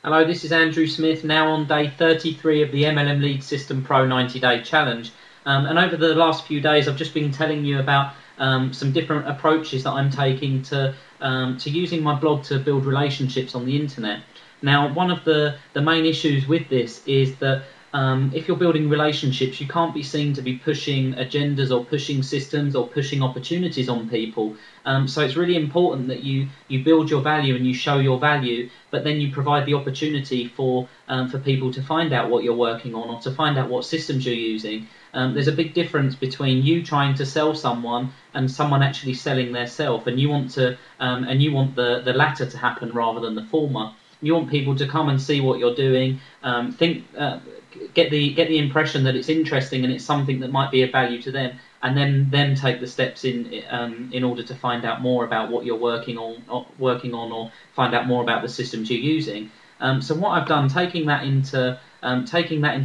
Hello, this is Andrew Smith, now on day 33 of the MLM Lead System Pro 90-day challenge. And over the last few days, I've just been telling you about some different approaches that I'm taking to using my blog to build relationships on the internet. Now, one of the main issues with this is that if you're building relationships, you can't be seen to be pushing agendas or pushing systems or pushing opportunities on people. So it's really important that you build your value and you show your value, but then you provide the opportunity for people to find out what you're working on or to find out what systems you're using. There's a big difference between you trying to sell someone and someone actually selling their self, and you want the latter to happen rather than the former. You want people to come and see what you're doing, get the impression that it's interesting and it's something that might be of value to them, and then take the steps in order to find out more about what you're working on, or find out more about the systems you're using. So what I've done, taking that into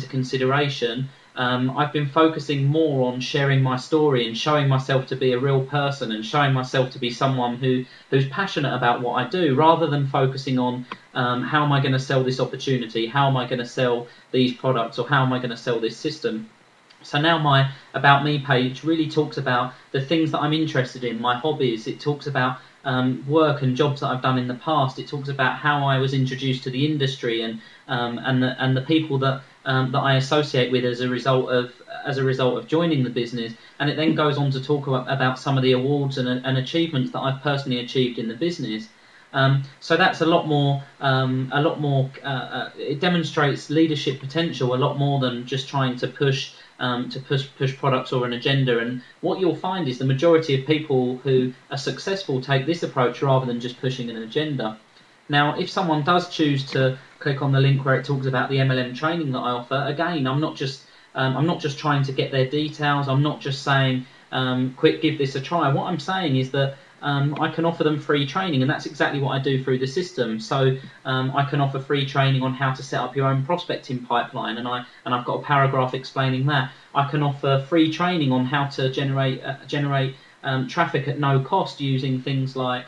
consideration, I've been focusing more on sharing my story and showing myself to be a real person and showing myself to be someone who's passionate about what I do, rather than focusing on how am I going to sell this opportunity, how am I going to sell these products, or how am I going to sell this system. So now my About Me page really talks about the things that I'm interested in, my hobbies. It talks about work and jobs that I've done in the past. It talks about how I was introduced to the industry and the people that I associate with as a result of joining the business. And it then goes on to talk about some of the awards and achievements that I've personally achieved in the business. So that's a lot more. It demonstrates leadership potential a lot more than just trying to push products or an agenda. And what you'll find is the majority of people who are successful take this approach rather than just pushing an agenda. Now, if someone does choose to click on the link where it talks about the MLM training that I offer, again, I'm not just trying to get their details. I'm not just saying, quick, give this a try. What I'm saying is that I can offer them free training, and that's exactly what I do through the system. So I can offer free training on how to set up your own prospecting pipeline, and I've got a paragraph explaining that. I can offer free training on how to generate traffic at no cost using things like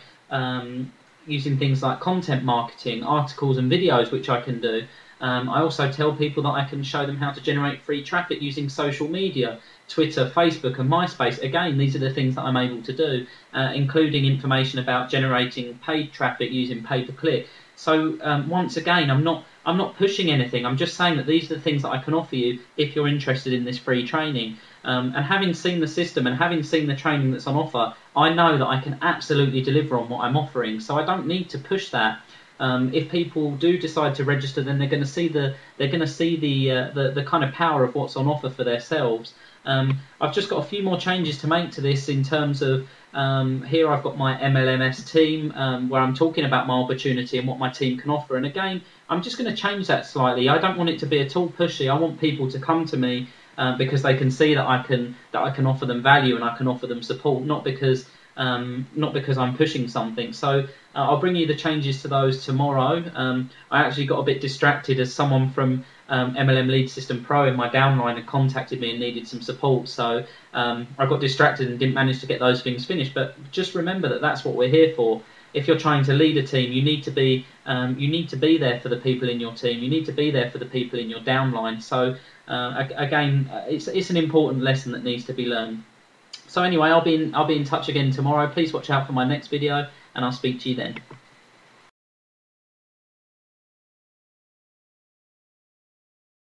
content marketing, articles and videos, which I can do. I also tell people that I can show them how to generate free traffic using social media, Twitter, Facebook and MySpace. Again, these are the things that I'm able to do, including information about generating paid traffic using pay-per-click. So once again, I'm not pushing anything. I'm just saying that these are the things that I can offer you if you're interested in this free training. And having seen the system and having seen the training that's on offer, I know that I can absolutely deliver on what I'm offering. So I don't need to push that. If people do decide to register, then they're going to see the kind of power of what's on offer for themselves. I've just got a few more changes to make to this in terms of here I've got my MLMS team where I'm talking about my opportunity and what my team can offer. And again, I'm just going to change that slightly. I don't want it to be at all pushy. I want people to come to me because they can see that I can offer them value and I can offer them support, not because I'm pushing something. So I'll bring you the changes to those tomorrow. I actually got a bit distracted as someone from MLM Lead System Pro in my downline had contacted me and needed some support. So I got distracted and didn't manage to get those things finished. But just remember that that's what we're here for. If you're trying to lead a team, you need to be there for the people in your team. You need to be there for the people in your downline. So again, it's an important lesson that needs to be learned. So anyway, I'll be in touch again tomorrow. Please watch out for my next video, and I'll speak to you then.